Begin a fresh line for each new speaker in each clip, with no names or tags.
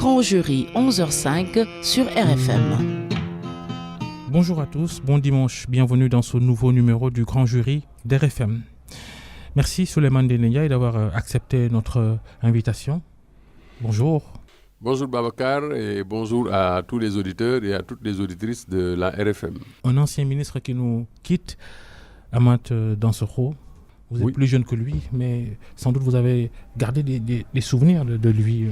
Grand Jury, 11h05 sur RFM.
Bonjour à tous, bon dimanche, bienvenue dans ce nouveau numéro du Grand Jury d'RFM. Merci Souleymane Deneyai d'avoir accepté notre invitation. Bonjour.
Bonjour Babacar et bonjour à tous les auditeurs et à toutes les auditrices de la RFM.
Un ancien ministre qui nous quitte, Amath Dansokho. Vous êtes plus jeune que lui, mais sans doute vous avez gardé des souvenirs de lui.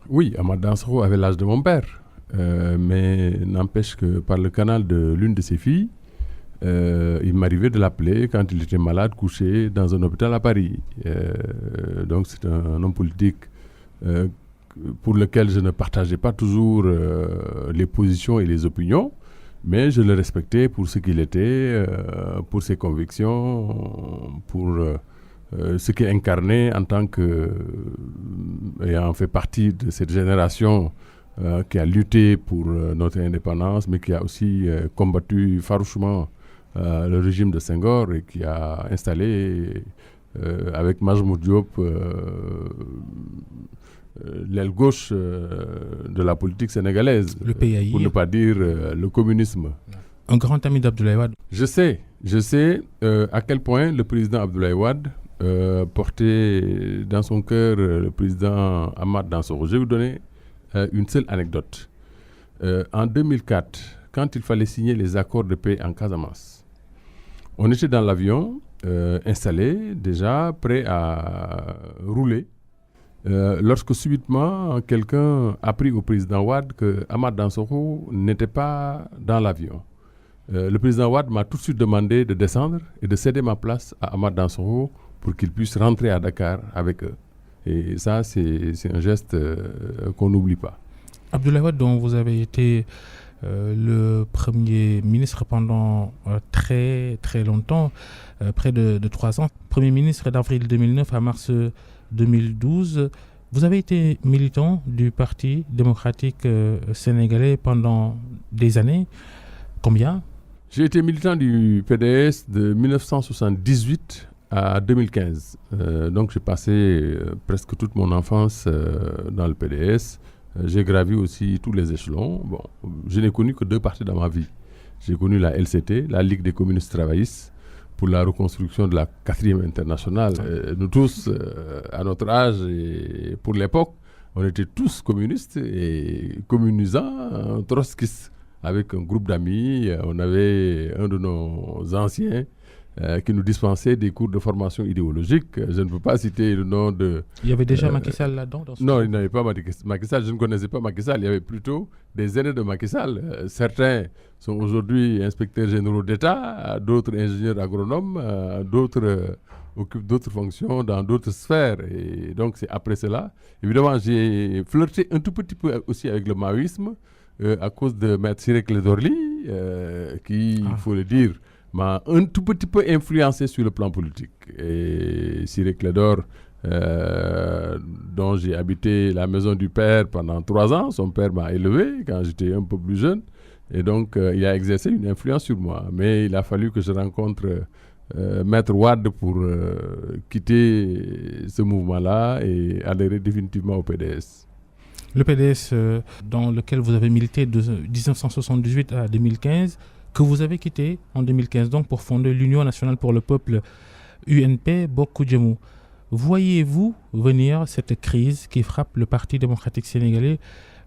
Oui, Amath Dansokho avait l'âge de mon père, mais n'empêche que par le canal de l'une de ses filles, il m'arrivait de l'appeler quand il était malade, couché dans un hôpital à Paris. Donc c'est un homme politique pour lequel je ne partageais pas toujours les positions et les opinions, mais je le respectais pour ce qu'il était, pour ses convictions, pour ce qu'il incarnait en tant qu'ayant fait partie de cette génération qui a lutté pour notre indépendance, mais qui a aussi combattu farouchement le régime de Senghor et qui a installé avec Majmoud Diop l'aile gauche de la politique sénégalaise,
le PAI,
pour ne pas dire le communisme.
Un grand ami d'Abdoulaye Wade.
Je sais à quel point le président Abdoulaye Wade portait dans son cœur le président Amath Dansokho. Je vais vous donner une seule anecdote. En 2004, quand il fallait signer les accords de paix en Casamance, on était dans l'avion, installé, déjà prêt à rouler, lorsque subitement quelqu'un apprit au président Wade que Amath Dansokho n'était pas dans l'avion. Le président Wade m'a tout de suite demandé de descendre et de céder ma place à Amath Dansokho pour qu'il puisse rentrer à Dakar avec eux. Et ça, c'est un geste qu'on n'oublie pas.
Abdoulaye Wade, dont vous avez été le Premier ministre pendant très très longtemps, près de 3 ans, Premier ministre d'avril 2009 à mars 2012. Vous avez été militant du Parti démocratique sénégalais pendant des années. Combien ?
J'ai été militant du PDS de 1978 à 2015. Donc j'ai passé presque toute mon enfance dans le PDS. J'ai gravi aussi tous les échelons. Bon, je n'ai connu que 2 partis dans ma vie. J'ai connu la LCT, la Ligue des communistes travaillistes, pour la reconstruction de la 4e internationale. Nous tous, à notre âge et pour l'époque, on était tous communistes et communisants, trotskistes, avec un groupe d'amis. On avait un de nos anciens qui nous dispensait des cours de formation idéologique. Je ne peux pas citer le nom de...
Il y avait déjà Macky Sall là-dedans
Non, il n'y avait pas Macky Sall. Je ne connaissais pas Macky Sall. Il y avait plutôt des aînés de Macky Sall. Certains sont aujourd'hui inspecteurs généraux d'État, d'autres ingénieurs agronomes, d'autres occupent d'autres fonctions dans d'autres sphères. Et donc, c'est après cela. Évidemment, j'ai flirté un tout petit peu aussi avec le maoïsme à cause de Maître Ciré Clédor Ly, qui, il faut le dire, m'a un tout petit peu influencé sur le plan politique. Et Ciré Clédor, dont j'ai habité la maison du père pendant 3 ans, son père m'a élevé quand j'étais un peu plus jeune, et donc il a exercé une influence sur moi. Mais il a fallu que je rencontre Maître Wade pour quitter ce mouvement-là et adhérer définitivement au PDS.
Le PDS dans lequel vous avez milité de 1978 à 2015, que vous avez quitté en 2015 donc pour fonder l'Union nationale pour le peuple, UNP Bokk Jëmu. Voyez-vous venir cette crise qui frappe le Parti démocratique sénégalais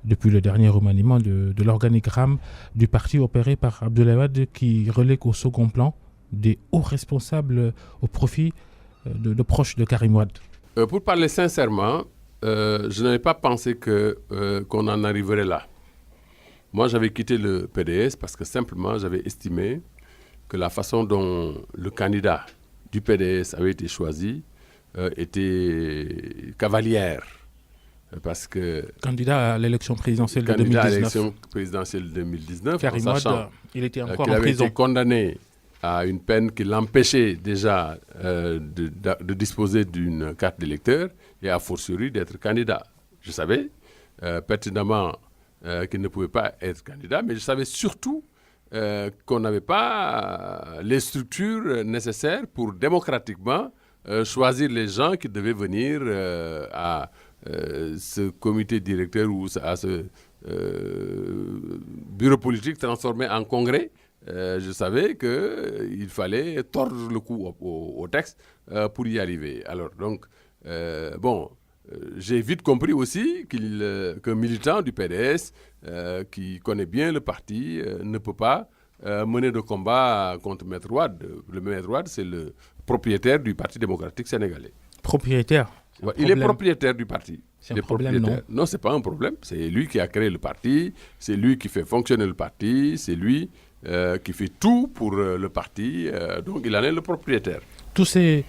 depuis le dernier remaniement de l'organigramme du parti opéré par Abdoulaye Wade, qui relègue au second plan des hauts responsables au profit de proches de Karim Wade?
Pour parler sincèrement, je n'avais pas pensé qu'on en arriverait là. Moi, j'avais quitté le PDS parce que simplement, j'avais estimé que la façon dont le candidat du PDS avait été choisi était cavalière. Parce que...
Candidat à l'élection présidentielle de 2019.
Candidat à l'élection présidentielle de 2019,
Karim Wade, il était encore en
qu'il avait
prison.
été condamné à une peine qui l'empêchait déjà de disposer d'une carte d'électeur et a fortiori d'être candidat. Je savais pertinemment qu'il ne pouvait pas être candidat, mais je savais surtout qu'on n'avait pas les structures nécessaires pour démocratiquement choisir les gens qui devaient venir à ce comité directeur ou ce bureau politique transformé en congrès, je savais qu'il fallait tordre le cou au texte pour y arriver. Alors, donc, j'ai vite compris aussi qu'un militant du PDS qui connaît bien le parti ne peut pas mener de combat contre Maître Wade. Le Maître Wade, c'est le propriétaire du Parti démocratique sénégalais.
Propriétaire?
Ouais, il est propriétaire du parti.
C'est un problème, non?
Non, ce n'est pas un problème. C'est lui qui a créé le parti, c'est lui qui fait fonctionner le parti, c'est lui qui fait tout pour le parti. Donc, il en est le propriétaire.
Tous ces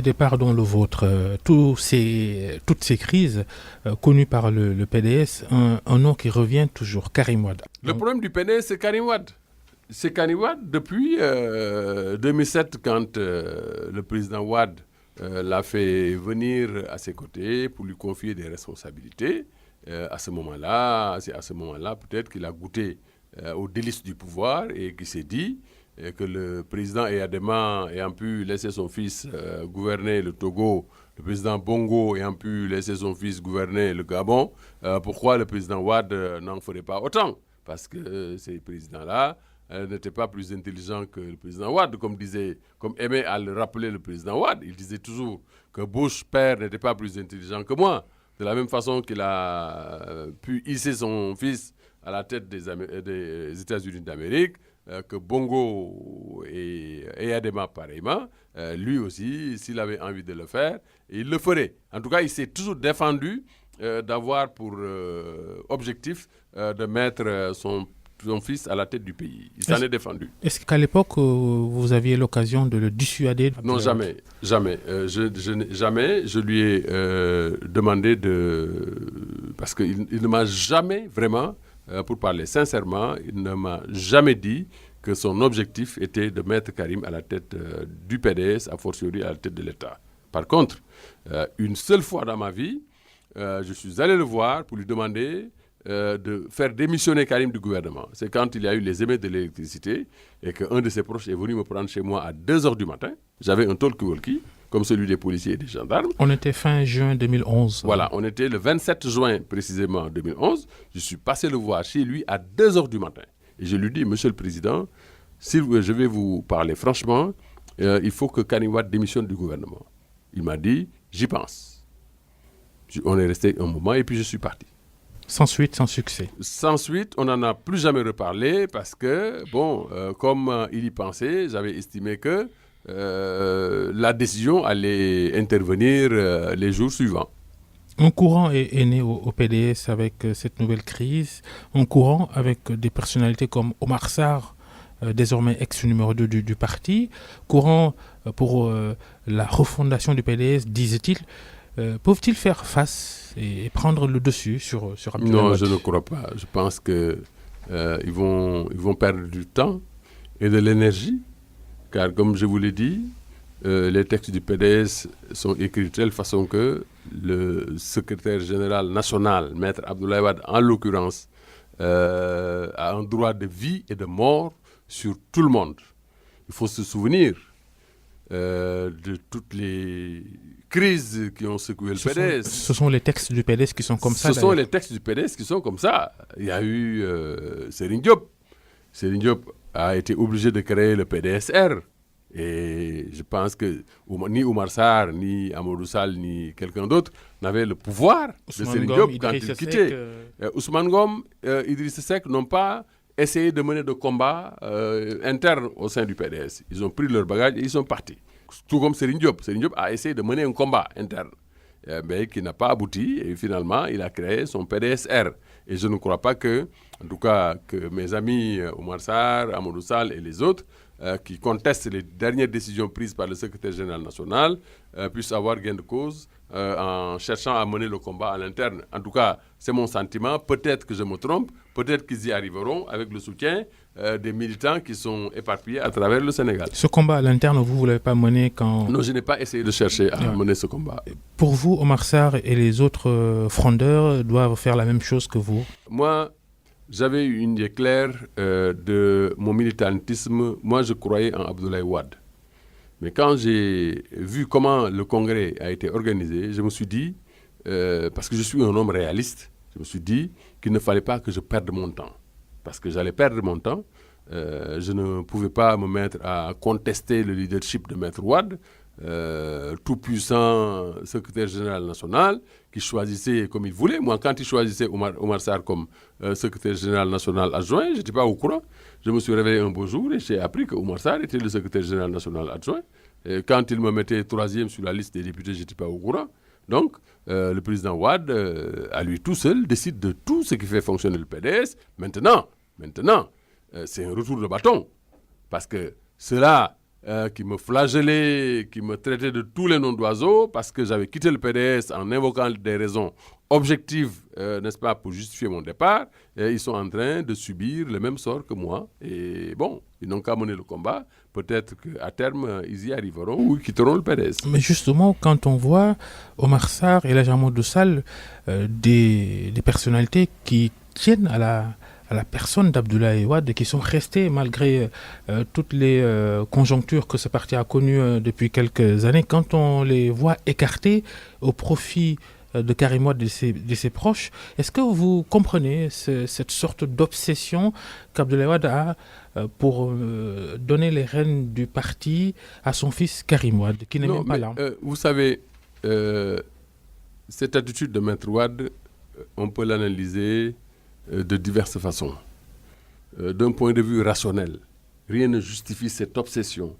départs dont le vôtre, toutes ces crises connues par le PDS, un nom qui revient toujours, Karim Wade.
Le problème du PDS, c'est Karim Wade. C'est Karim Wade depuis 2007, quand le président Wade l'a fait venir à ses côtés pour lui confier des responsabilités. À ce moment-là, peut-être qu'il a goûté aux délices du pouvoir et qu'il s'est dit que le président Eyadema ayant pu laisser son fils gouverner le Togo, le président Bongo ayant pu laisser son fils gouverner le Gabon, pourquoi le président Wade n'en ferait pas autant? Parce que ces présidents-là n'étaient pas plus intelligents que le président Wade, comme aimait à le rappeler le président Wade. Il disait toujours que Bush père n'était pas plus intelligent que moi. De la même façon qu'il a pu hisser son fils à la tête des États-Unis d'Amérique, que Bongo et Eyadema pareillement, lui aussi, s'il avait envie de le faire, il le ferait. En tout cas, il s'est toujours défendu d'avoir pour objectif de mettre son fils à la tête du pays. Il s'en est défendu.
Est-ce qu'à l'époque, vous aviez l'occasion de le dissuader?
Non, jamais. Jamais. Jamais. Je lui ai demandé parce qu'il ne m'a jamais vraiment, pour parler sincèrement, il ne m'a jamais dit que son objectif était de mettre Karim à la tête du PDS, a fortiori à la tête de l'État. Par contre, une seule fois dans ma vie, je suis allé le voir pour lui demander de faire démissionner Karim du gouvernement. C'est quand il y a eu les émeutes de l'électricité et qu'un de ses proches est venu me prendre chez moi à 2h du matin. J'avais un talkie-walkie, comme celui des policiers et des gendarmes.
On était fin juin 2011.
Voilà, on était le 27 juin précisément 2011. Je suis passé le voir chez lui à 2h du matin. Et je lui dis, Monsieur le Président, je vais vous parler franchement, il faut que Karim Wade démissionne du gouvernement. Il m'a dit, j'y pense. On est resté un moment et puis je suis parti.
Sans suite, sans succès.
Sans suite, on n'en a plus jamais reparlé parce que, comme il y pensait, j'avais estimé que la décision allait intervenir les jours suivants.
Un courant est né au PDS avec cette nouvelle crise. Un courant avec des personnalités comme Omar Sarr, désormais ex-numéro 2 du parti. Courant pour la refondation du PDS, disait-il. Peuvent-ils faire face et prendre le dessus sur Abdoulaye Wade?
Non, je ne crois pas. Je pense qu'ils vont perdre du temps et de l'énergie, car comme je vous l'ai dit, les textes du PDS sont écrits de telle façon que le secrétaire général national, Maître Abdoulaye Wade, en l'occurrence, a un droit de vie et de mort sur tout le monde. Il faut se souvenir de toutes les crises qui ont secoué le PDS.
Ce sont les textes du PDS qui sont comme ça.
Ce sont les textes du PDS qui sont comme ça. Il y a eu Serigne Diop. Serigne Diop a été obligé de créer le PDSR. Et je pense que ni Oumar Sarr, ni Amadou Sall, ni quelqu'un d'autre n'avaient le pouvoir de Serigne Diop quand il quittait. Ousmane Ngom, Idriss Seck n'ont pas essayé de mener de combat interne au sein du PDS. Ils ont pris leur bagage et ils sont partis. Tout comme Serigne Diop. Serigne Diop a essayé de mener un combat interne, mais qui n'a pas abouti. Et finalement, il a créé son PDSR. Et je ne crois pas que, en tout cas, que mes amis Oumar Sarr, Amadou Sall et les autres, qui contestent les dernières décisions prises par le secrétaire général national, puissent avoir gain de cause en cherchant à mener le combat à l'interne. En tout cas, c'est mon sentiment. Peut-être que je me trompe, peut-être qu'ils y arriveront avec le soutien des militants qui sont éparpillés à travers le Sénégal.
Ce combat à l'interne, vous ne l'avez pas mené quand...
Non, je n'ai pas essayé de chercher à mener ce combat.
Pour vous, Omar Sarr et les autres frondeurs doivent faire la même chose que vous?
Moi, j'avais une idée claire de mon militantisme. Moi, je croyais en Abdoulaye Wade. Mais quand j'ai vu comment le congrès a été organisé, je me suis dit, parce que je suis un homme réaliste, je me suis dit qu'il ne fallait pas que je perde mon temps. Parce que j'allais perdre mon temps. Je ne pouvais pas me mettre à contester le leadership de Maître Wade, tout puissant secrétaire général national, qui choisissait comme il voulait. Moi, quand il choisissait Omar Sarr comme secrétaire général national adjoint, je n'étais pas au courant. Je me suis réveillé un beau jour et j'ai appris que Omar Sarr était le secrétaire général national adjoint. Et quand il me mettait 3e sur la liste des députés, je n'étais pas au courant. Donc, le président Wade, à lui tout seul, décide de tout ce qui fait fonctionner le PDS. Maintenant, c'est un retour de bâton. Parce que ceux-là qui me flagellaient, qui me traitaient de tous les noms d'oiseaux, parce que j'avais quitté le PDS en invoquant des raisons objectives, n'est-ce pas, pour justifier mon départ, ils sont en train de subir le même sort que moi. Et bon, ils n'ont qu'à mener le combat. Peut-être qu'à terme, ils y arriveront ou ils quitteront le PDS.
Mais justement, quand on voit Omar Sarr et Elhadji Amadou Sall, des personnalités qui tiennent à la personne d'Abdoulaye Wade et qui sont restés malgré toutes les conjonctures que ce parti a connues depuis quelques années, quand on les voit écartés au profit de Karim Wade et de ses proches, est-ce que vous comprenez cette sorte d'obsession qu'Abdoulaye Wade a pour donner les rênes du parti à son fils Karim Wade, qui n'est même pas là?
Vous savez, cette attitude de Maître Wade, on peut l'analyser de diverses façons. D'un point de vue rationnel, rien ne justifie cette obsession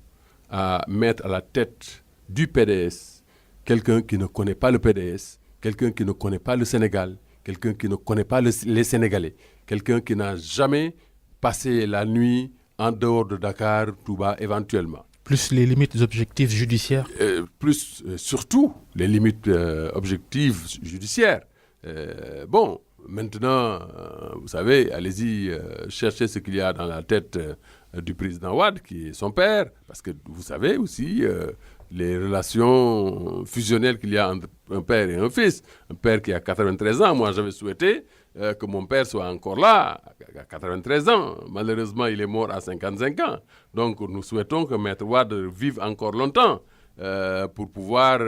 à mettre à la tête du PDS quelqu'un qui ne connaît pas le PDS, quelqu'un qui ne connaît pas le Sénégal, quelqu'un qui ne connaît pas les Sénégalais, quelqu'un qui n'a jamais passé la nuit en dehors de Dakar, Touba éventuellement.
Plus les limites objectives judiciaires.
Surtout les limites objectives judiciaires. Bon, maintenant, vous savez, allez-y chercher ce qu'il y a dans la tête du président Wade, qui est son père, parce que vous savez aussi les relations fusionnelles qu'il y a entre un père et un fils. Un père qui a 93 ans, moi j'avais souhaité que mon père soit encore là, à 93 ans. Malheureusement, il est mort à 55 ans. Donc nous souhaitons que Maître Wade vive encore longtemps pour pouvoir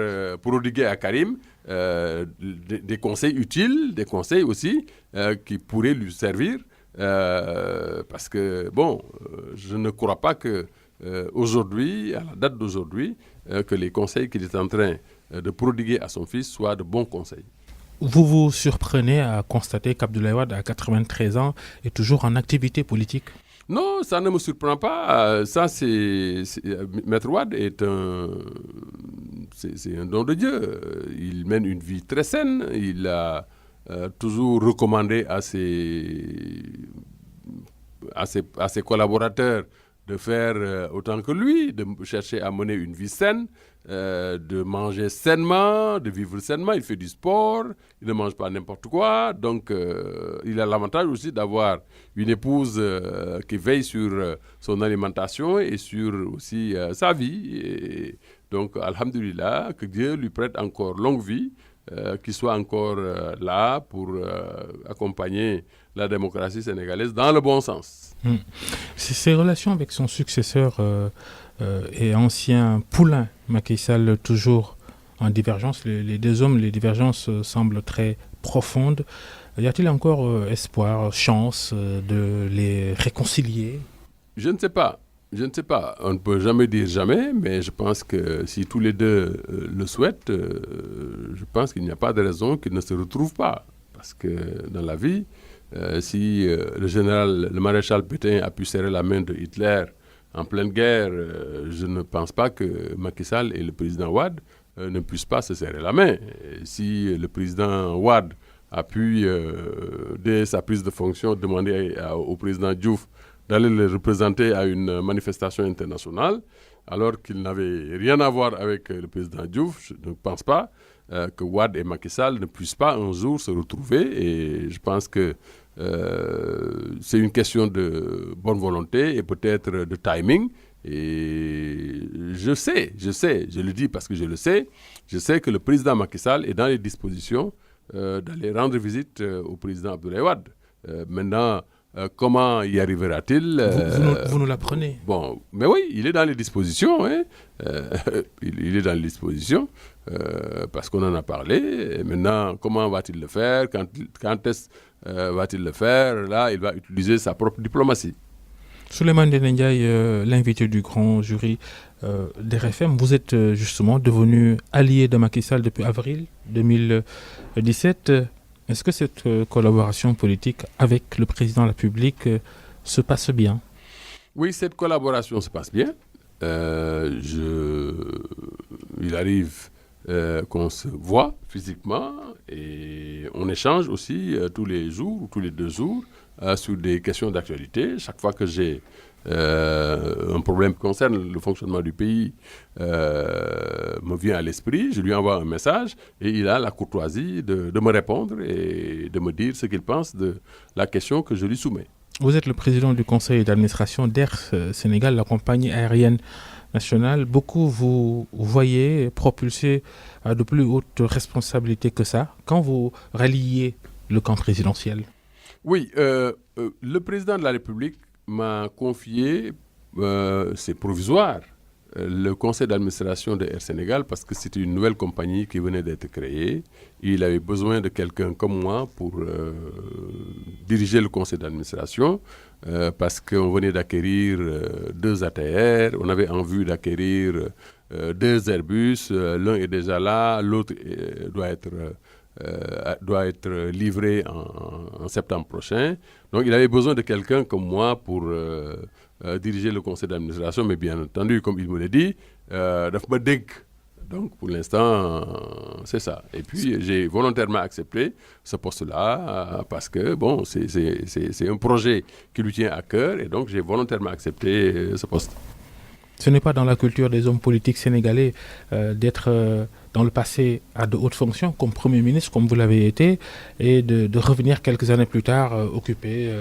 prodiguer à Karim des conseils utiles, des conseils aussi qui pourraient lui servir. Parce que, bon, je ne crois pas que aujourd'hui, à la date d'aujourd'hui, que les conseils qu'il est en train de prodiguer à son fils soient de bons conseils.
Vous vous surprenez à constater qu'Abdoulaye Wade, à 93 ans, est toujours en activité politique?
Non, ça ne me surprend pas. Ça, Maître Wade c'est un don de Dieu. Il mène une vie très saine. Il a toujours recommandé à ses collaborateurs de faire autant que lui, de chercher à mener une vie saine, de manger sainement, de vivre sainement. Il fait du sport, il ne mange pas n'importe quoi. Donc, il a l'avantage aussi d'avoir une épouse qui veille sur son alimentation et sur aussi sa vie. Et donc, alhamdoulilah, que Dieu lui prête encore longue vie, qu'il soit encore là pour accompagner la démocratie sénégalaise dans le bon sens.
Ses relations avec son successeur et ancien poulain Macky Sall, toujours en divergence, les deux hommes, les divergences semblent très profondes. Y a-t-il encore espoir, chance de les réconcilier?
Je ne sais pas. On ne peut jamais dire jamais, mais je pense que si tous les deux le souhaitent, je pense qu'il n'y a pas de raison qu'ils ne se retrouvent pas. Parce que dans la vie, si le maréchal Pétain a pu serrer la main de Hitler en pleine guerre, je ne pense pas que Macky Sall et le président Wade ne puissent pas se serrer la main. Et si le président Wade a pu, dès sa prise de fonction, demander au président Diouf d'aller le représenter à une manifestation internationale, alors qu'il n'avait rien à voir avec le président Diouf, je ne pense pas que Wade et Macky Sall ne puissent pas un jour se retrouver. Et je pense que c'est une question de bonne volonté et peut-être de timing. Et je le dis parce que je sais que le président Macky Sall est dans les dispositions d'aller rendre visite au président Abdoulaye Wade. Maintenant, comment y arrivera-t-il
Vous nous l'apprenez.
Bon, mais oui, il est dans les dispositions. Hein. Il est dans les dispositions. parce qu'on en a parlé. Et maintenant, comment va-t-il le faire? Quand est-ce va-t-il le faire? Là, il va utiliser sa propre diplomatie.
Souleymane Ndéné Ndiaye, l'invité du grand jury d'RFM, vous êtes justement devenu allié de Macky Sall depuis avril 2017. Est-ce que cette collaboration politique avec le président de la République se passe bien?
Oui, cette collaboration se passe bien. Il arrive qu'on se voit physiquement et on échange aussi tous les jours ou tous les 2 jours sur des questions d'actualité. Chaque fois que j'ai un problème qui concerne le fonctionnement du pays me vient à l'esprit, je lui envoie un message et il a la courtoisie de me répondre et de me dire ce qu'il pense de la question que je lui soumets.
Vous êtes le président du conseil d'administration d'Air Sénégal, la compagnie aérienne nationale. Beaucoup vous voyez propulser à de plus hautes responsabilités que ça. Quand vous ralliez le camp présidentiel?
Oui, le président de la République m'a confié, c'est provisoire, le conseil d'administration de Air Sénégal parce que c'était une nouvelle compagnie qui venait d'être créée. Il avait besoin de quelqu'un comme moi pour diriger le conseil d'administration parce qu'on venait d'acquérir 2 ATR, on avait en vue d'acquérir 2 Airbus, l'un est déjà là, l'autre doit être livré en septembre prochain. Donc il avait besoin de quelqu'un comme moi pour diriger le conseil d'administration, mais bien entendu, comme il me l'a dit, daf ma dénk. Donc pour l'instant, c'est ça. Et puis j'ai volontairement accepté ce poste-là parce que bon, c'est un projet qui lui tient à cœur et donc j'ai volontairement accepté ce poste.
Ce n'est pas dans la culture des hommes politiques sénégalais d'être dans le passé à de hautes fonctions comme Premier ministre, comme vous l'avez été, et de revenir quelques années plus tard occuper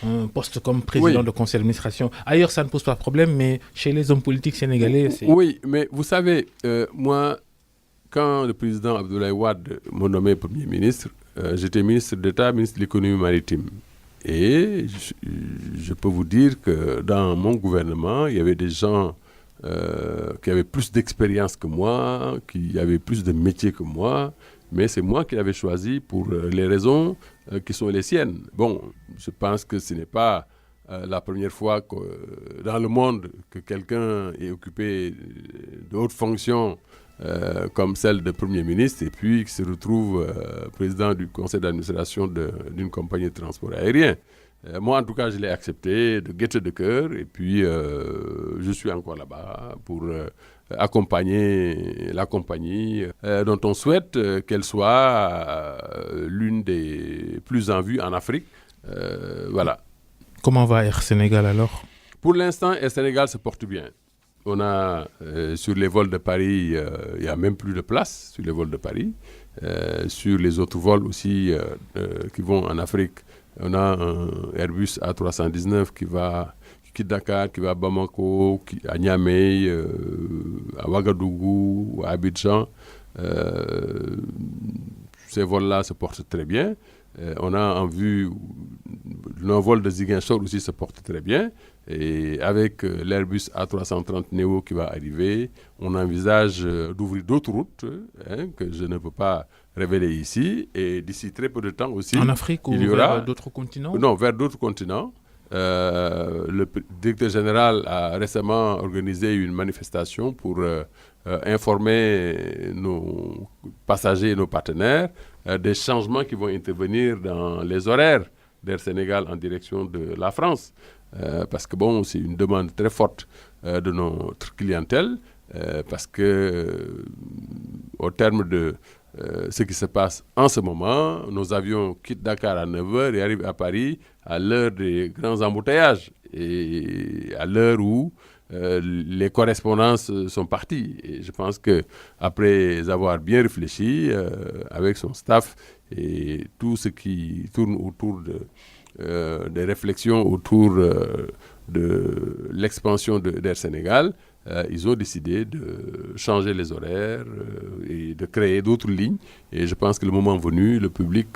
un poste comme président de conseil d'administration. Ailleurs, ça ne pose pas de problème, mais chez les hommes politiques sénégalais, c'est...
Oui, mais vous savez, moi, quand le président Abdoulaye Wade m'a nommé Premier ministre, j'étais ministre d'État, ministre de l'économie maritime. Et je peux vous dire que dans mon gouvernement, il y avait des gens qui avaient plus d'expérience que moi, qui avaient plus de métier que moi, mais c'est moi qui l'avais choisi pour les raisons qui sont les siennes. Bon, je pense que ce n'est pas la première fois que, dans le monde que quelqu'un est occupé de hautes fonctions comme celle de Premier ministre et puis qui se retrouve président du conseil d'administration d'une compagnie de transport aérien. Moi, en tout cas, je l'ai accepté de gaieté de cœur et puis je suis encore là-bas pour accompagner la compagnie dont on souhaite qu'elle soit l'une des plus en vue en Afrique. Voilà.
Comment va Air Sénégal alors?
Pour l'instant, Air Sénégal se porte bien. On a, sur les vols de Paris, il n'y a même plus de place sur les vols de Paris. Sur les autres vols aussi qui vont en Afrique, on a un Airbus A319 qui quitte Dakar, qui va à Bamako, à Niamey, à Ouagadougou, à Abidjan. Ces vols-là se portent très bien. On a en vue, le vol de Ziguinchor aussi se porte très bien. Et avec l'Airbus A330 Neo qui va arriver, on envisage d'ouvrir d'autres routes que je ne peux pas révéler ici. Et d'ici très peu de temps aussi,
en Afrique ou vers d'autres continents?
Non, vers d'autres continents. Le directeur général a récemment organisé une manifestation pour informer nos passagers et nos partenaires des changements qui vont intervenir dans les horaires d'Air Sénégal en direction de la France. Parce que bon, c'est une demande très forte de notre clientèle, parce que au terme de ce qui se passe en ce moment, nos avions quittent Dakar à 9h et arrivent à Paris à l'heure des grands embouteillages et à l'heure où les correspondances sont parties. Et je pense qu'après avoir bien réfléchi avec son staff et tout ce qui tourne autour des réflexions autour de l'expansion d'Air Sénégal, ils ont décidé de changer les horaires et de créer d'autres lignes. Et je pense que le moment venu, le public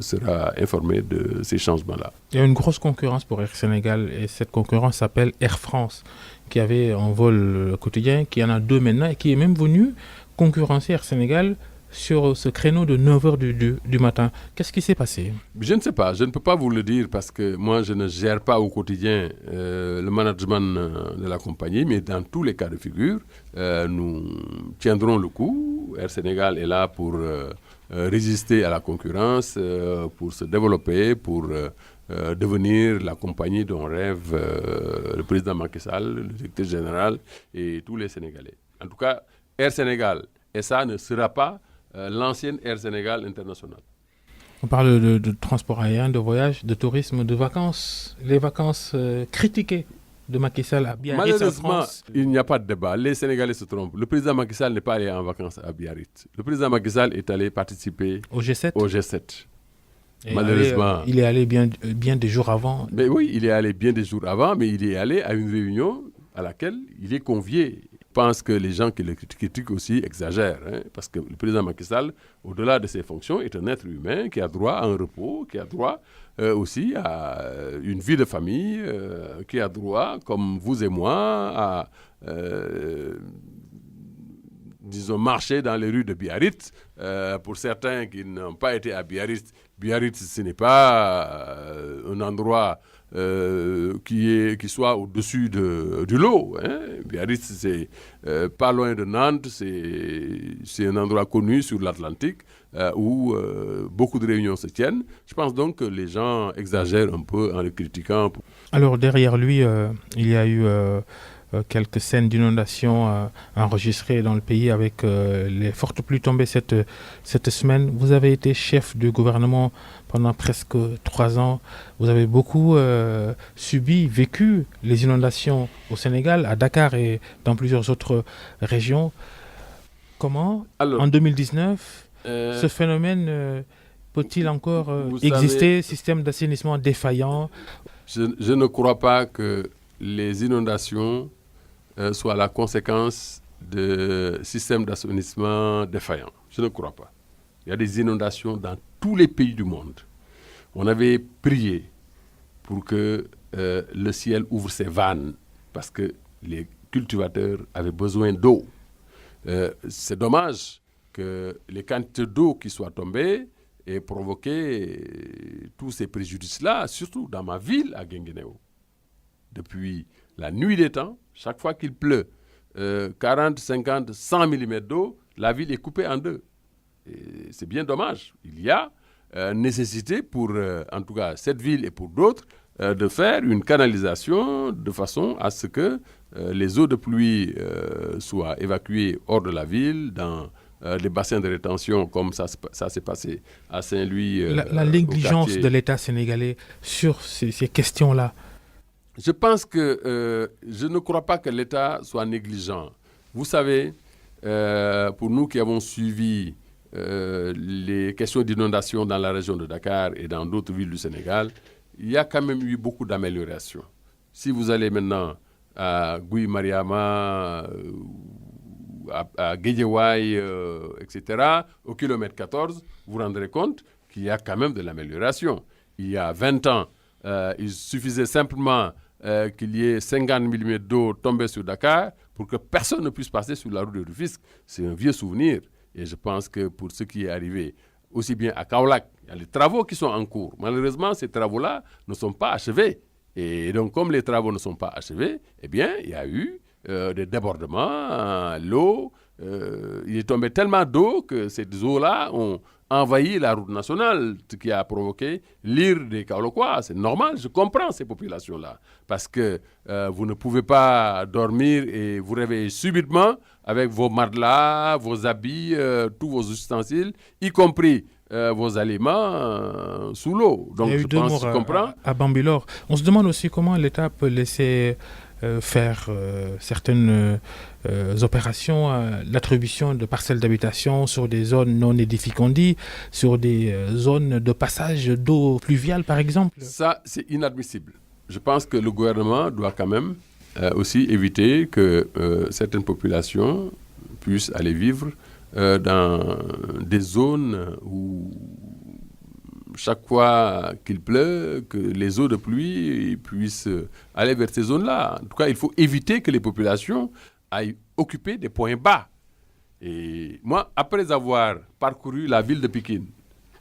sera informé de ces changements-là.
Il y a une grosse concurrence pour Air Sénégal et cette concurrence s'appelle Air France, qui avait un vol quotidien, qui en a 2 maintenant et qui est même venu concurrencer Air Sénégal sur ce créneau de 9h du matin. Qu'est-ce qui s'est passé?
Je ne sais pas, je ne peux pas vous le dire parce que moi je ne gère pas au quotidien le management de la compagnie, mais dans tous les cas de figure, nous tiendrons le coup. Air Sénégal est là pour résister à la concurrence, pour se développer, pour devenir la compagnie dont rêve le président Macky Sall, le directeur général et tous les Sénégalais. En tout cas, Air Sénégal, et ça ne sera pas l'ancienne Air Sénégal International.
On parle de transport aérien, de voyage, de tourisme, de vacances. Les vacances critiquées de Macky Sall à Biarritz.
Malheureusement, il n'y a pas de débat. Les Sénégalais se trompent. Le président Macky Sall n'est pas allé en vacances à Biarritz. Le président Macky Sall est allé participer
au G7.
Et malheureusement.
Il est allé bien des jours avant.
Mais oui, il est allé bien des jours avant, mais il est allé à une réunion à laquelle il est convié. Je pense que les gens qui le critiquent aussi exagèrent, parce que le président Macky Sall, au-delà de ses fonctions, est un être humain qui a droit à un repos, qui a droit aussi à une vie de famille, qui a droit, comme vous et moi, à disons, marcher dans les rues de Biarritz. Pour certains qui n'ont pas été à Biarritz, Biarritz, ce n'est pas un endroit qui soit au-dessus du lot. Biarritz, c'est pas loin de Nantes, c'est un endroit connu sur l'Atlantique où beaucoup de réunions se tiennent. Je pense donc que les gens exagèrent un peu en le critiquant.
Alors derrière lui, il y a eu quelques scènes d'inondation enregistrées dans le pays avec les fortes pluies tombées cette semaine. Vous avez été chef du gouvernement pendant presque 3 ans. Vous avez beaucoup vécu les inondations au Sénégal, à Dakar et dans plusieurs autres régions. Comment, en 2019, ce phénomène peut-il encore exister, système d'assainissement défaillant?
Je ne crois pas que les inondations soient la conséquence de systèmes d'assainissement défaillants. Je ne crois pas. Il y a des inondations dans tous les pays du monde. On avait prié pour que le ciel ouvre ses vannes parce que les cultivateurs avaient besoin d'eau. C'est dommage que les quantités d'eau qui soient tombées aient provoqué tous ces préjudices-là, surtout dans ma ville, à Guinguinéo. Depuis la nuit des temps, chaque fois qu'il pleut 40, 50, 100 mm d'eau, la ville est coupée en deux. Et c'est bien dommage. Il y a nécessité pour, en tout cas, cette ville et pour d'autres, de faire une canalisation de façon à ce que les eaux de pluie soient évacuées hors de la ville, dans des bassins de rétention, comme ça s'est passé à Saint-Louis.
La négligence de l'État sénégalais sur ces questions-là.
Je pense que je ne crois pas que l'État soit négligent. Vous savez, pour nous qui avons suivi les questions d'inondation dans la région de Dakar et dans d'autres villes du Sénégal, il y a quand même eu beaucoup d'améliorations. Si vous allez maintenant à Guy Mariama, à Guédiawaye, etc., au kilomètre 14, vous vous rendrez compte qu'il y a quand même de l'amélioration. Il y a 20 ans, il suffisait simplement qu'il y ait 50 mm d'eau tombée sur Dakar pour que personne ne puisse passer sur la route de Rufisque. C'est un vieux souvenir. Et je pense que pour ce qui est arrivé, aussi bien à Kaolack, il y a les travaux qui sont en cours. Malheureusement, ces travaux-là ne sont pas achevés. Et donc, comme les travaux ne sont pas achevés, eh bien, il y a eu des débordements, l'eau. Il est tombé tellement d'eau que ces eaux-là ont envahi la route nationale, ce qui a provoqué l'ire des Kaolackois. C'est normal, je comprends ces populations-là. Parce que vous ne pouvez pas dormir et vous réveiller subitement avec vos matelas, vos habits, tous vos ustensiles, y compris vos aliments sous l'eau. Donc je pense que je comprends.
À Bambilor. On se demande aussi comment l'État peut laisser faire certaines opérations, l'attribution de parcelles d'habitation sur des zones non édificantes, sur des zones de passage d'eau pluviale par exemple.
Ça, c'est inadmissible. Je pense que le gouvernement doit quand même aussi éviter que certaines populations puissent aller vivre dans des zones où chaque fois qu'il pleut, que les eaux de pluie puissent aller vers ces zones-là. En tout cas, il faut éviter que les populations aillent occuper des points bas. Et moi, après avoir parcouru la ville de Pikine,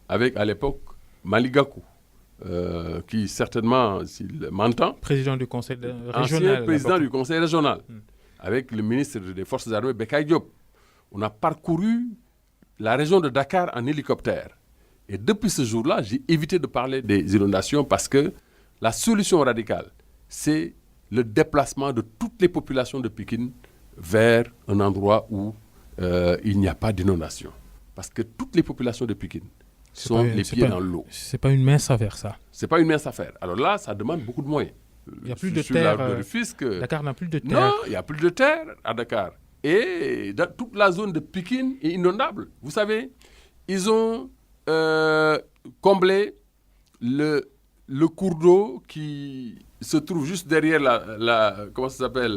avec à l'époque Malick Gakou, qui certainement, s'il m'entend,
président du conseil régional.
Ancien président du conseil régional, avec le ministre des Forces armées, Bekay Diop. On a parcouru la région de Dakar en hélicoptère. Et depuis ce jour-là, j'ai évité de parler des inondations parce que la solution radicale, c'est le déplacement de toutes les populations de Pikine vers un endroit où il n'y a pas d'inondation. Parce que toutes les populations de Pikine sont les pieds dans l'eau.
C'est pas une mince affaire, ça.
C'est pas une mince affaire. Alors là, ça demande beaucoup de moyens.
Il n'y a plus de terre. Dakar n'a plus de terre.
Non, il n'y a plus de terre à Dakar. Et toute la zone de Pikine est inondable. Vous savez, ils ont comblé le cours d'eau qui se trouve juste derrière comment ça s'appelle,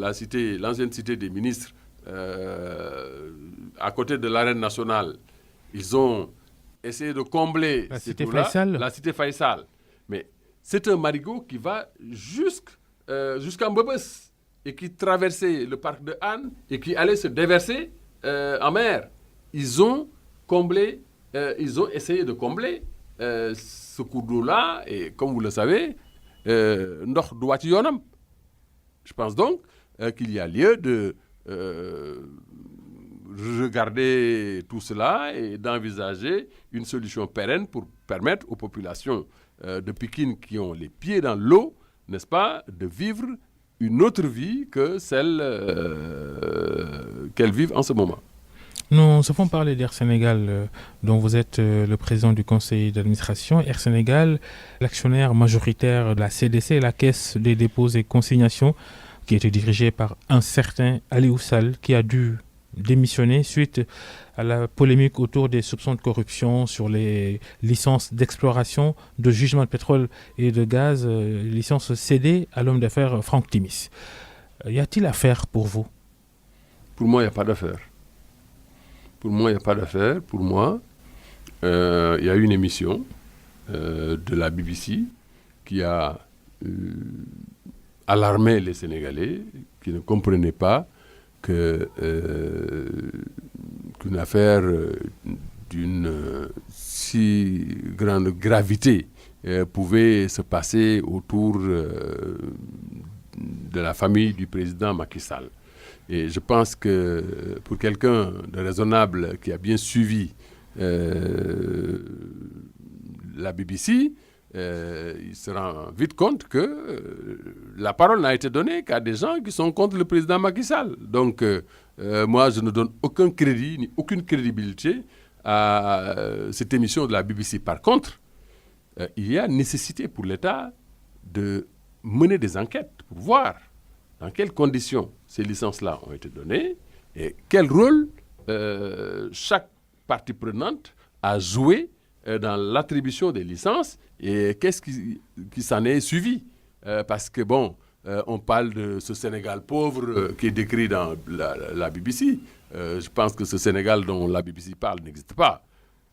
l'ancienne cité des ministres, à côté de l'arène nationale. Ils ont essayé de combler
la cité Faisal.
La cité Faisal. Mais c'est un marigot qui va jusqu'à Mbebes et qui traversait le parc de Hann et qui allait se déverser en mer. Ils ont essayé de combler ce cours d'eau-là, et comme vous le savez, ndox du wàcc yoonam. Je pense donc qu'il y a lieu de regarder tout cela et d'envisager une solution pérenne pour permettre aux populations de Pikine qui ont les pieds dans l'eau, n'est-ce pas, de vivre une autre vie que celle qu'elles vivent en ce moment.
Nous avons parlé d'Air Sénégal, dont vous êtes le président du conseil d'administration. Air Sénégal, l'actionnaire majoritaire de la CDC, la Caisse des dépôts et consignations, qui était dirigée par un certain Aliou Sall, qui a dû démissionner suite à la polémique autour des soupçons de corruption sur les licences d'exploration, de jugement de pétrole et de gaz, licences cédées à l'homme d'affaires Franck Timis. Y a-t-il affaire pour vous?
Pour moi, il n'y a pas d'affaire. Pour moi, il n'y a pas d'affaire. Pour moi, il y a une émission de la BBC qui a alarmé les Sénégalais qui ne comprenaient pas qu'une affaire d'une si grande gravité pouvait se passer autour de la famille du président Macky Sall. Et je pense que pour quelqu'un de raisonnable qui a bien suivi la BBC, il se rend vite compte que la parole n'a été donnée qu'à des gens qui sont contre le président Macky Sall. Donc, moi, je ne donne aucun crédit ni aucune crédibilité à cette émission de la BBC. Par contre, il y a nécessité pour l'État de mener des enquêtes pour voir dans quelles conditions ces licences-là ont été données et quel rôle chaque partie prenante a joué dans l'attribution des licences et qu'est-ce qui s'en est suivi. Parce que, bon, on parle de ce Sénégal pauvre qui est décrit dans la BBC. Je pense que ce Sénégal dont la BBC parle n'existe pas.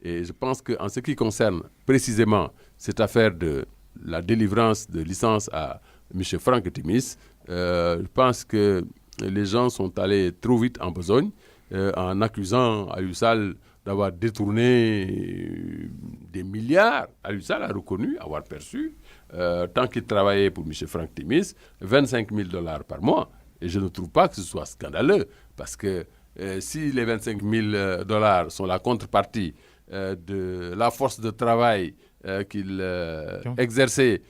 Et je pense qu'en ce qui concerne précisément cette affaire de la délivrance de licence à M. Franck Timis, je pense que les gens sont allés trop vite en besogne en accusant Aliou Sall d'avoir détourné des milliards. Aliou Sall a reconnu avoir perçu, tant qu'il travaillait pour M. Franck Timis, $25 000 par mois. Et je ne trouve pas que ce soit scandaleux, parce que si les $25 000 sont la contrepartie de la force de travail qu'il exerçait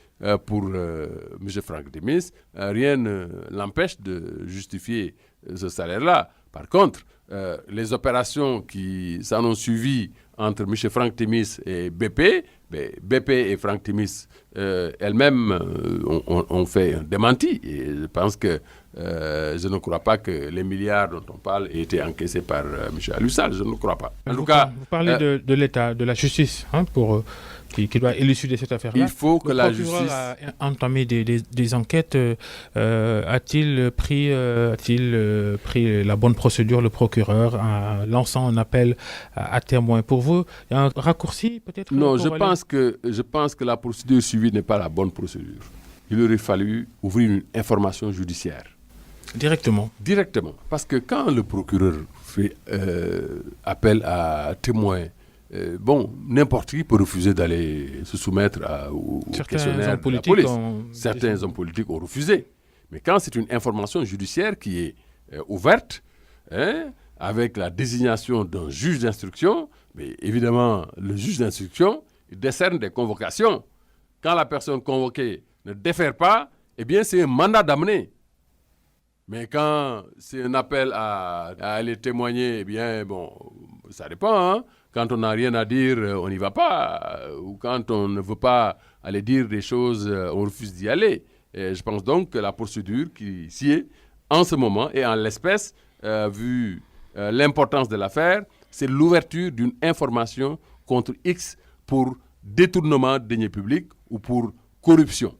pour M. Franck Timis, rien ne l'empêche de justifier ce salaire-là. Par contre, les opérations qui s'en ont suivi entre M. Franck Timis et BP, BP et Franck Timis elles-mêmes ont fait un démenti. Et je pense que je ne crois pas que les milliards dont on parle aient été encaissés par M. Aliou Sall. Je ne le crois pas. En tout cas,
vous parlez de l'État, de la justice, qui doit élucider cette affaire-là.
Il faut que la justice...
Le procureur a entamé des enquêtes. A-t-il pris la bonne procédure, le procureur, en lançant un appel à témoins? Pour vous, il y a un raccourci peut-être?
Non, je pense que la procédure suivie n'est pas la bonne procédure. Il aurait fallu ouvrir une information judiciaire.
Directement.
Parce que quand le procureur fait appel à témoins. N'importe qui peut refuser d'aller se soumettre au questionnaire de la police. Certains hommes politiques ont refusé. Mais quand c'est une information judiciaire qui est ouverte, avec la désignation d'un juge d'instruction, mais évidemment, le juge d'instruction, il décerne des convocations. Quand la personne convoquée ne défère pas, eh bien, c'est un mandat d'amener. Mais quand c'est un appel à aller témoigner, eh bien, ça dépend. Quand on n'a rien à dire, on n'y va pas. Ou quand on ne veut pas aller dire des choses, on refuse d'y aller. Et je pense donc que la procédure qui s'y est, en ce moment, et en l'espèce, vu l'importance de l'affaire, c'est l'ouverture d'une information contre X pour détournement de deniers publics ou pour corruption.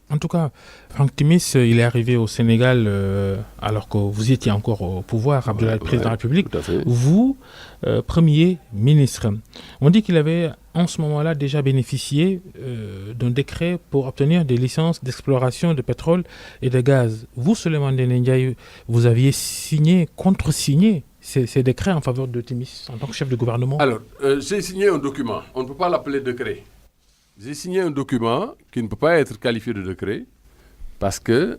En tout cas, Franck Timis, il est arrivé au Sénégal alors que vous étiez encore au pouvoir, Abdoulaye, président de la République. Vous, Premier ministre. On dit qu'il avait en ce moment-là déjà bénéficié d'un décret pour obtenir des licences d'exploration de pétrole et de gaz. Vous, Souleymane Ndéné Ndiaye, vous aviez contresigné ces décrets en faveur de Timis en tant que chef de gouvernement.
Alors, j'ai signé un document. On ne peut pas l'appeler décret. J'ai signé un document qui ne peut pas être qualifié de décret parce que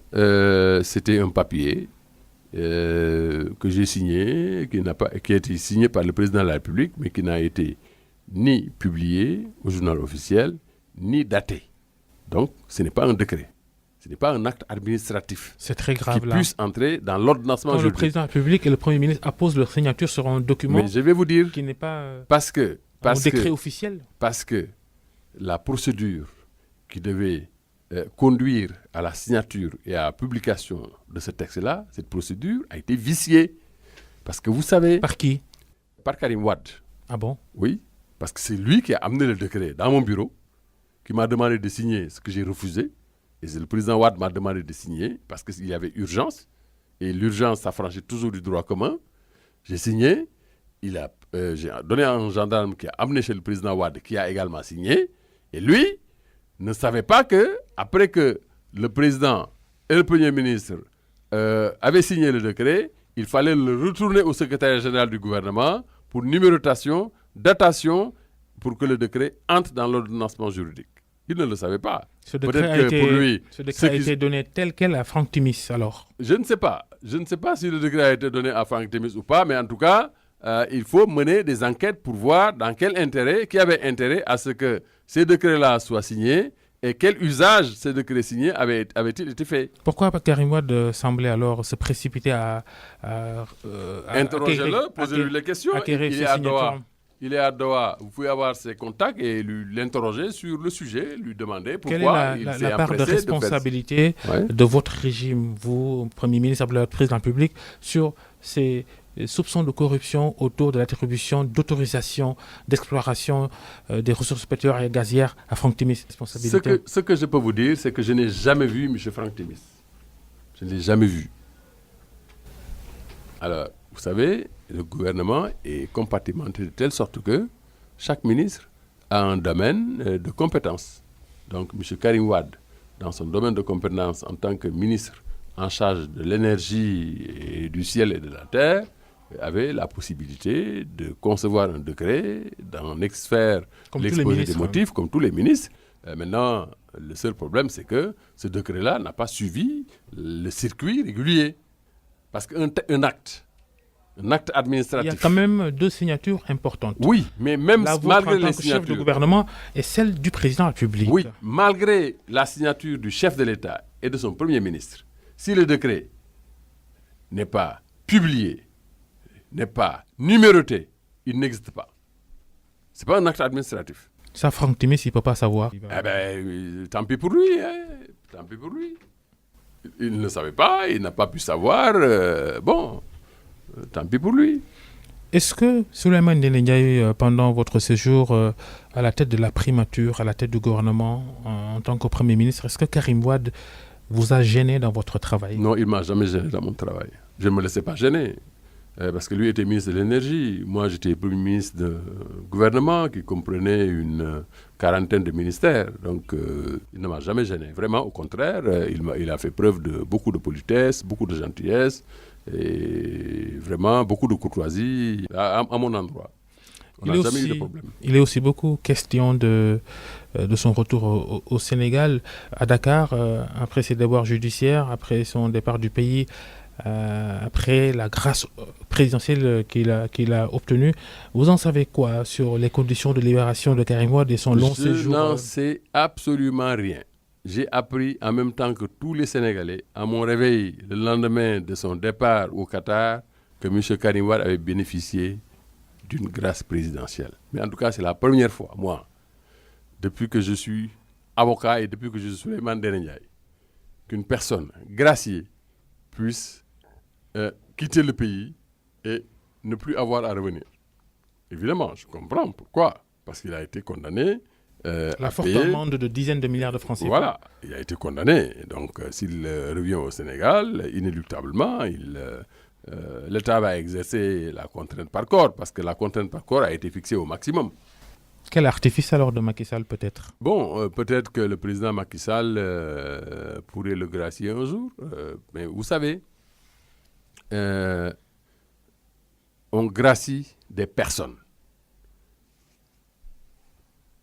c'était un papier que j'ai signé, qui a été signé par le président de la République, mais qui n'a été ni publié au journal officiel, ni daté. Donc, ce n'est pas un décret. Ce n'est pas un acte administratif.
C'est très grave
qui puisse entrer dans l'ordonnancement juridique.
Le président de la République et le Premier ministre apposent leur signature sur un document
mais je vais vous dire,
qui n'est pas
un
décret officiel.
Parce que la procédure qui devait conduire à la signature et à la publication de ce texte-là, cette procédure a été viciée. Parce que vous savez...
Par qui?
Par Karim Wade.
Ah bon?
Oui, parce que c'est lui qui a amené le décret dans mon bureau, qui m'a demandé de signer ce que j'ai refusé. Et c'est le président Wade m'a demandé de signer parce qu'il y avait urgence. Et l'urgence s'affranchit toujours du droit commun. J'ai signé. J'ai donné à un gendarme qui a amené chez le président Wade, qui a également signé. Et lui ne savait pas que, après que le président et le premier ministre avaient signé le décret, il fallait le retourner au secrétaire général du gouvernement pour numérotation, datation, pour que le décret entre dans l'ordonnancement juridique. Il ne le savait pas.
Ce décret a été donné tel quel à Franck Timis, alors? Je ne sais pas.
Je ne sais pas si le décret a été donné à Franck Timis ou pas, mais en tout cas, il faut mener des enquêtes pour voir dans quel intérêt, qui avait intérêt à ce que ces décrets-là soient signés et quel usage ces décrets signés avaient-ils été faits.
Pourquoi Karim Wade semblait alors se précipiter à
interrogez-le, posez-lui les questions. Il est à Doha. Vous pouvez avoir ses contacts et l'interroger sur le sujet, lui demander pourquoi il s'est
la part de responsabilité de votre régime, vous, Premier ministre, président de la République, sur ces soupçons de corruption autour de l'attribution d'autorisation d'exploration des ressources pétrolières et gazières à Franck Timis.
Ce que je peux vous dire, c'est que je n'ai jamais vu M. Franck Timis. Je ne l'ai jamais vu. Alors, vous savez, le gouvernement est compartimenté de telle sorte que chaque ministre a un domaine de compétence. Donc, M. Karim Wade, dans son domaine de compétence en tant que ministre en charge de l'énergie et du ciel et de la terre, avait la possibilité de concevoir un décret, d'en extraire l'exposé des motifs, comme tous les ministres. Maintenant, le seul problème, c'est que ce décret-là n'a pas suivi le circuit régulier. Parce qu'un acte administratif...
Il y a quand même deux signatures importantes.
Oui, mais même malgré les signatures...
chef de gouvernement et celle du président de la République.
Oui, malgré la signature du chef de l'État et de son premier ministre, si le décret n'est pas publié, n'est pas numéroté, il n'existe pas. Ce n'est pas un acte administratif.
Ça, Franck Timis, il ne peut pas savoir.
Tant pis pour lui. Tant pis pour lui. Il ne savait pas, il n'a pas pu savoir. Tant pis pour lui.
Est-ce que, Souleymane Ndéné Ndiaye, pendant votre séjour à la tête de la primature, à la tête du gouvernement, en tant que Premier ministre, est-ce que Karim Wade vous a gêné dans votre travail?
Non, il ne m'a jamais gêné dans mon travail. Je ne me laissais pas gêner. parce que lui était ministre de l'énergie. Moi, j'étais premier ministre de gouvernement qui comprenait une quarantaine de ministères. Donc, il ne m'a jamais gêné. Vraiment, au contraire, il a fait preuve de beaucoup de politesse, beaucoup de gentillesse et vraiment beaucoup de courtoisie à mon endroit. On n'a jamais eu de problème.
Il est aussi beaucoup question de son retour au Sénégal, à Dakar, après ses devoirs judiciaires, après son départ du pays, après la grâce présidentielle qu'il a obtenue. Vous en savez quoi sur les conditions de libération de Karim Wade et son long séjour?
Je n'en sais absolument rien. J'ai appris en même temps que tous les Sénégalais, à mon réveil le lendemain de son départ au Qatar, que M. Karim Wade avait bénéficié d'une grâce présidentielle. Mais en tout cas, c'est la première fois, moi, depuis que je suis avocat et depuis que je suis Souleymane Ndéné Ndiaye, qu'une personne graciée puisse quitter le pays et ne plus avoir à revenir. Évidemment, je comprends pourquoi. Parce qu'il a été condamné
la forte amende de dizaines de milliards de francs CFA.
Voilà, il a été condamné. Donc, s'il revient au Sénégal, inéluctablement, l'État va exercer la contrainte par corps, parce que la contrainte par corps a été fixée au maximum.
Quel artifice alors de Macky Sall peut-être?
Bon, peut-être que le président Macky Sall pourrait le gracier un jour. Mais vous savez, on gracie des personnes.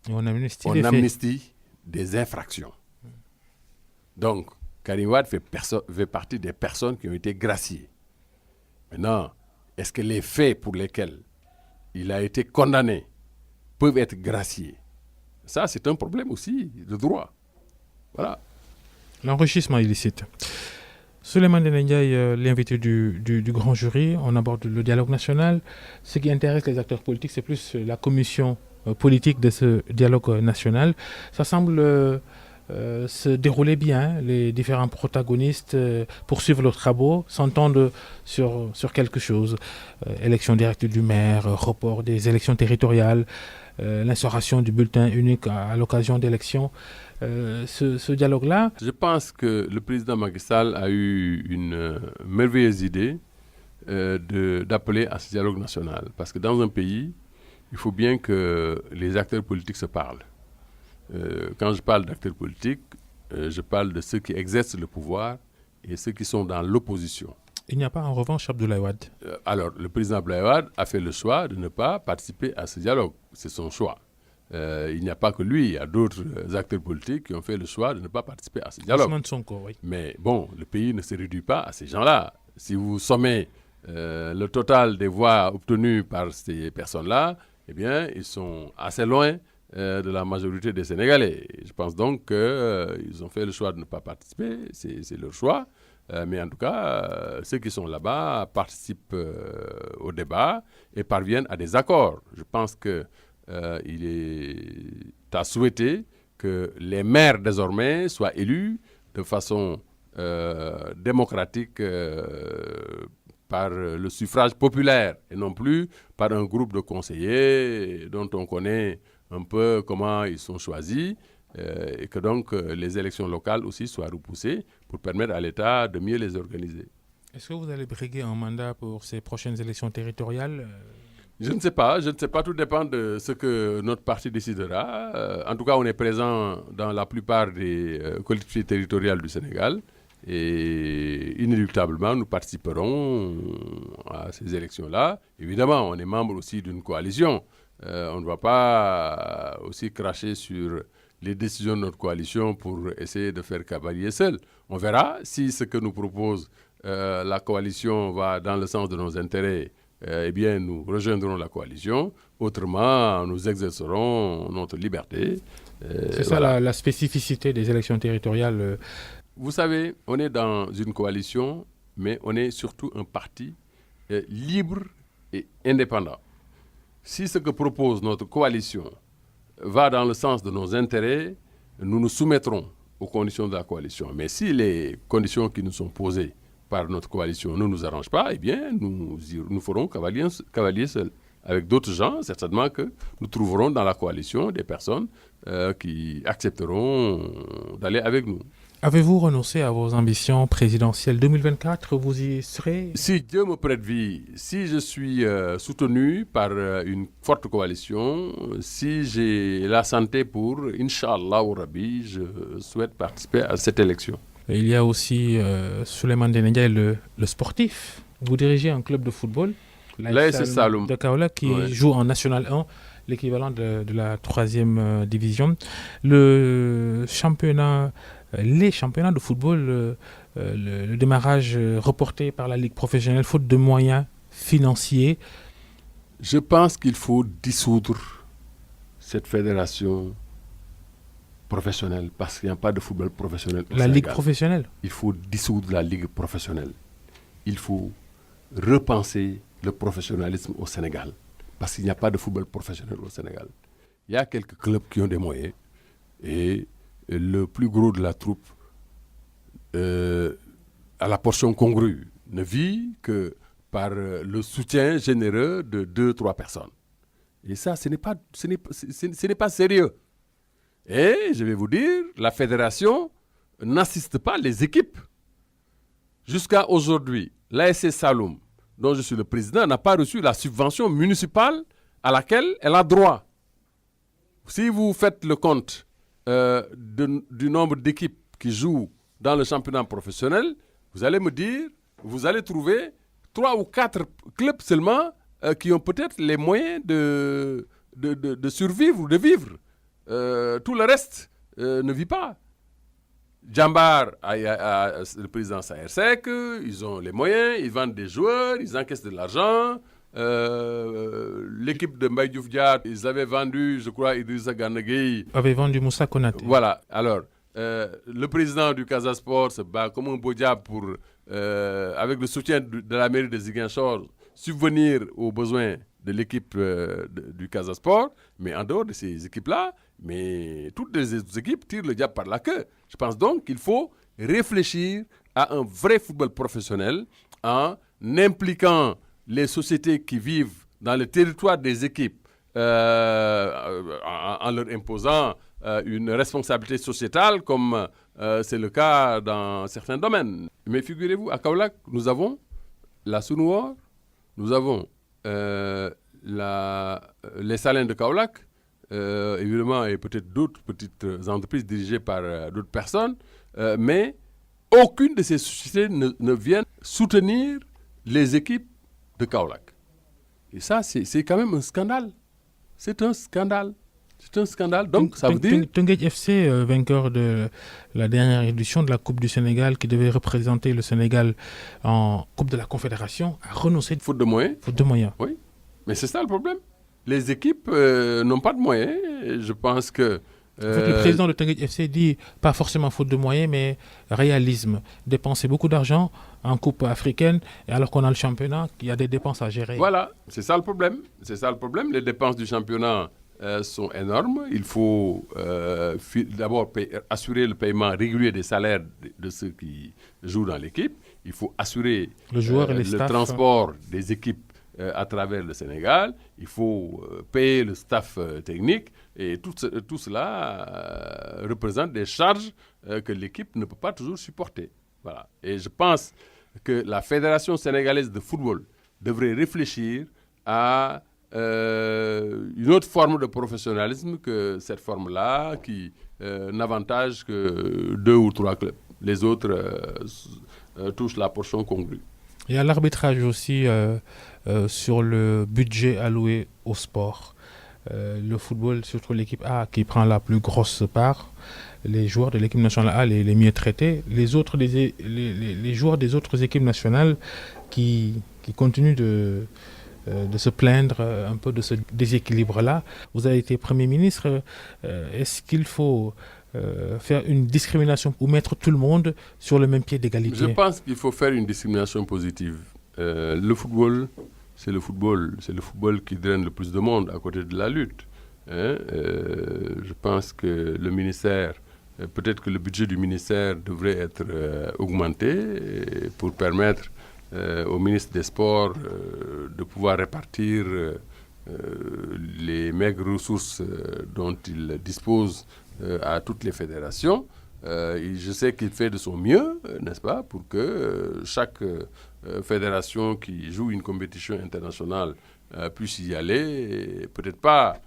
Et on
amnistie des infractions. Donc, Karim Wade fait partie des personnes qui ont été graciées. Maintenant, est-ce que les faits pour lesquels il a été condamné peuvent être graciés? Ça, c'est un problème aussi de droit. Voilà.
L'enrichissement illicite. Souleymane Ndéné Ndiaye, l'invité du grand jury, on aborde le dialogue national. Ce qui intéresse les acteurs politiques, c'est plus la commission politique de ce dialogue national. Ça semble se dérouler bien. Les différents protagonistes poursuivent leurs travaux, s'entendent sur quelque chose. Élection directe du maire, report des élections territoriales, l'instauration du bulletin unique à l'occasion d'élections. Ce dialogue-là...
Je pense que le président Macky Sall a eu une merveilleuse idée d'appeler à ce dialogue national. Parce que dans un pays, il faut bien que les acteurs politiques se parlent. Quand je parle d'acteurs politiques, je parle de ceux qui exercent le pouvoir et ceux qui sont dans l'opposition.
Il n'y a pas en revanche Abdoulaye Wade.
Alors, le président Abdoulaye Wade a fait le choix de ne pas participer à ce dialogue. C'est son choix. Il n'y a pas que lui, il y a d'autres acteurs politiques qui ont fait le choix de ne pas participer à ce dialogue.
Ousmane Sonko, oui.
Mais bon, le pays ne se réduit pas à ces gens-là. Si vous sommez le total des voix obtenues par ces personnes-là, eh bien, ils sont assez loin de la majorité des Sénégalais. Je pense donc qu'ils ont fait le choix de ne pas participer, c'est leur choix. Mais en tout cas, ceux qui sont là-bas participent au débat et parviennent à des accords. Je pense qu'il est à souhaiter que les maires désormais soient élus de façon démocratique par le suffrage populaire et non plus par un groupe de conseillers dont on connaît un peu comment ils sont choisis et que donc les élections locales aussi soient repoussées pour permettre à l'État de mieux les organiser.
Est-ce que vous allez briguer un mandat pour ces prochaines élections territoriales?
Je ne sais pas, tout dépend de ce que notre parti décidera. En tout cas, on est présent dans la plupart des collectivités territoriales du Sénégal et inéluctablement, nous participerons à ces élections-là. Évidemment, on est membre aussi d'une coalition. On ne va pas aussi cracher sur les décisions de notre coalition pour essayer de faire cavalier seul. On verra si ce que nous propose la coalition va dans le sens de nos intérêts. Eh bien, nous rejoindrons la coalition. Autrement, nous exercerons notre liberté.
C'est ça la spécificité des élections territoriales.
Vous savez, on est dans une coalition, mais on est surtout un parti libre et indépendant. Si ce que propose notre coalition va dans le sens de nos intérêts, nous nous soumettrons aux conditions de la coalition. Mais si les conditions qui nous sont posées par notre coalition ne nous arrangent pas, eh bien, nous ferons cavalier seul. Avec d'autres gens, certainement que nous trouverons dans la coalition des personnes qui accepteront d'aller avec nous.
Avez-vous renoncé à vos ambitions présidentielles 2024? Vous y serez?
Si Dieu me prête vie, si je suis soutenu par une forte coalition, si j'ai la santé pour, Inch'Allah au Rabbi, je souhaite participer à cette élection.
Il y a aussi Souleymane Ndéné Ndiaye, le sportif. Vous dirigez un club de football,
l'AS Saloum
de Kaolack, qui joue en National 1, l'équivalent de la 3e division. Les championnats de football, le démarrage reporté par la Ligue professionnelle, faute de moyens financiers.
Je pense qu'il faut dissoudre cette fédération professionnelle parce qu'il n'y a pas de football professionnel au Sénégal.
La Ligue professionnelle?
Il faut dissoudre la Ligue professionnelle. Il faut repenser le professionnalisme au Sénégal parce qu'il n'y a pas de football professionnel au Sénégal. Il y a quelques clubs qui ont des moyens et le plus gros de la troupe à la portion congrue ne vit que par le soutien généreux de 2-3 personnes. Et ça, ce n'est pas sérieux. Et je vais vous dire, la fédération n'assiste pas les équipes. Jusqu'à aujourd'hui, l'AS Saloum, dont je suis le président, n'a pas reçu la subvention municipale à laquelle elle a droit. Si vous faites le compte du nombre d'équipes qui jouent dans le championnat professionnel, vous allez trouver 3 ou 4 clubs seulement qui ont peut-être les moyens de survivre ou de vivre. Tout le reste ne vit pas. Djambar a le président Saher Seck, ils ont les moyens, ils vendent des joueurs, ils encaissent de l'argent. L'équipe de Mbaye Diouf Diatta, ils avaient vendu, je crois, Idrissa Gana Gueye.
Avait vendu Moussa Konaté.
Voilà, alors, le président du Casa Sport se bat comme un beau diable pour, avec le soutien de la mairie de Ziguinchor, subvenir aux besoins de l'équipe du Casa Sport. Mais en dehors de ces équipes-là, toutes les autres équipes tirent le diable par la queue. Je pense donc qu'il faut réfléchir à un vrai football professionnel en impliquant les sociétés qui vivent dans le territoire des équipes en leur imposant une responsabilité sociétale comme c'est le cas dans certains domaines. Mais figurez-vous, à Kaolack, nous avons la Sunuor, nous avons les salins de Kaolack, évidemment, et peut-être d'autres petites entreprises dirigées par d'autres personnes, mais aucune de ces sociétés ne vient soutenir les équipes de Kaolack. Et ça, c'est quand même un scandale. C'est un scandale. C'est un scandale. Donc, ça veut dire...
Teungueth FC, vainqueur de la dernière édition de la Coupe du Sénégal, qui devait représenter le Sénégal en Coupe de la Confédération, a renoncé.
Faute de moyens.
Faute de moyens.
Oui, mais c'est ça le problème. Les équipes n'ont pas de moyens. Je pense que...
En fait, le président de Teungueth FC dit, pas forcément faute de moyens, mais réalisme. Dépenser beaucoup d'argent en Coupe africaine, et alors qu'on a le championnat, il y a des dépenses à gérer.
Voilà, c'est ça le problème. C'est ça le problème. Les dépenses du championnat sont énormes. Il faut d'abord assurer le paiement régulier des salaires de ceux qui jouent dans l'équipe. Il faut assurer le transport des équipes à travers le Sénégal. Il faut payer le staff technique. Et tout cela représente des charges que l'équipe ne peut pas toujours supporter. Voilà. Et je pense que la Fédération sénégalaise de football devrait réfléchir à une autre forme de professionnalisme que cette forme-là qui n'avantage que 2 ou 3 clubs. Les autres touchent la portion congrue.
Il y a l'arbitrage aussi sur le budget alloué au sport. Le football, surtout l'équipe A qui prend la plus grosse part, les joueurs de l'équipe nationale A les mieux traités, les joueurs des autres équipes nationales qui continuent de se plaindre un peu de ce déséquilibre-là. Vous avez été Premier ministre, est-ce qu'il faut faire une discrimination ou mettre tout le monde sur le même pied d'égalité?
Je pense qu'il faut faire une discrimination positive. Le football, c'est le football qui draine le plus de monde à côté de la lutte. Je pense que le ministère, peut-être que le budget du ministère devrait être augmenté pour permettre au ministre des Sports de pouvoir répartir les maigres ressources dont il dispose à toutes les fédérations. Je sais qu'il fait de son mieux, n'est-ce pas, pour que chaque fédération qui joue une compétition internationale puisse y aller, et peut-être pas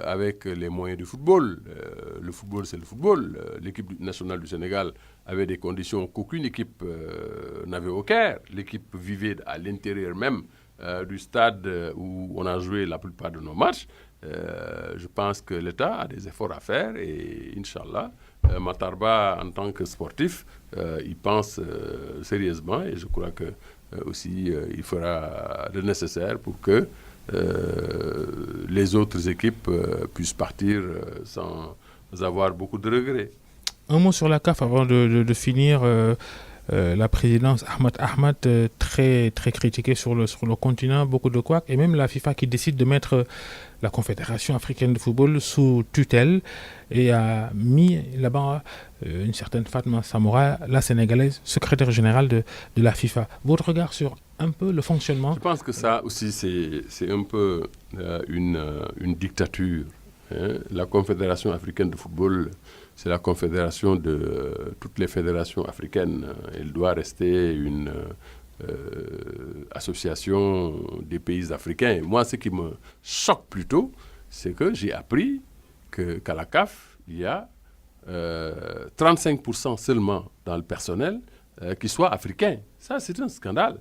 avec les moyens du football. Le football, c'est le football. L'équipe nationale du Sénégal avait des conditions qu'aucune équipe n'avait au Caire. L'équipe vivait à l'intérieur même du stade où on a joué la plupart de nos matchs. Je pense que l'État a des efforts à faire et Inch'Allah, Matarba, en tant que sportif, il pense sérieusement et je crois que aussi il fera le nécessaire pour que les autres équipes puissent partir sans avoir beaucoup de regrets.
Un mot sur la CAF avant de finir. La présidence Ahmad, très, très critiquée sur le continent, beaucoup de couacs, et même la FIFA qui décide de mettre la Confédération africaine de football sous tutelle et a mis là-bas une certaine Fatma Samoura, la sénégalaise, secrétaire générale de la FIFA. Votre regard sur un peu le fonctionnement?
Je pense que ça aussi, c'est un peu une dictature. Hein. La Confédération africaine de football, c'est la confédération de toutes les fédérations africaines. Elle doit rester une association des pays africains. Moi, ce qui me choque plutôt, c'est que j'ai appris qu'à la CAF, il y a 35% seulement dans le personnel qui soit africain. Ça, c'est un scandale.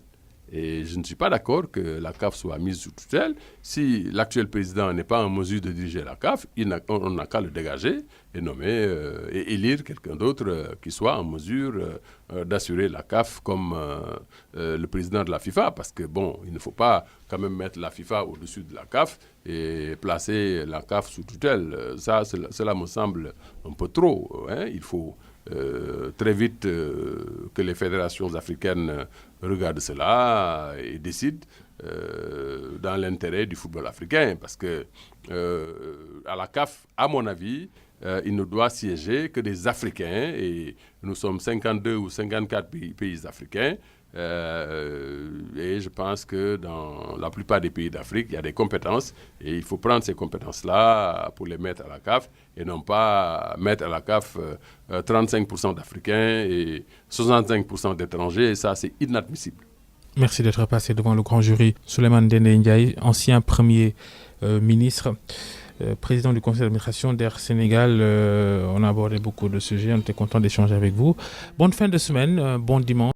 Et je ne suis pas d'accord que la CAF soit mise sous tutelle. Si l'actuel président n'est pas en mesure de diriger la CAF, on n'a qu'à le dégager et nommer et élire quelqu'un d'autre qui soit en mesure d'assurer la CAF comme le président de la FIFA. Parce que, bon, il ne faut pas quand même mettre la FIFA au-dessus de la CAF et placer la CAF sous tutelle. Ça, cela me semble un peu trop. Hein. Il faut très vite que les fédérations africaines regardent cela et décident dans l'intérêt du football africain. Parce que à la CAF, à mon avis, il ne doit siéger que des Africains et nous sommes 52 ou 54 pays africains. Et je pense que dans la plupart des pays d'Afrique, il y a des compétences et il faut prendre ces compétences-là pour les mettre à la CAF et non pas mettre à la CAF 35% d'Africains et 65% d'étrangers. Et ça, c'est inadmissible.
Merci d'être passé devant le grand jury. Souleymane Ndéné Ndiaye, ancien premier ministre, président du conseil d'administration d'Air Sénégal. On a abordé beaucoup de sujets. On était content d'échanger avec vous. Bonne fin de semaine, bon dimanche.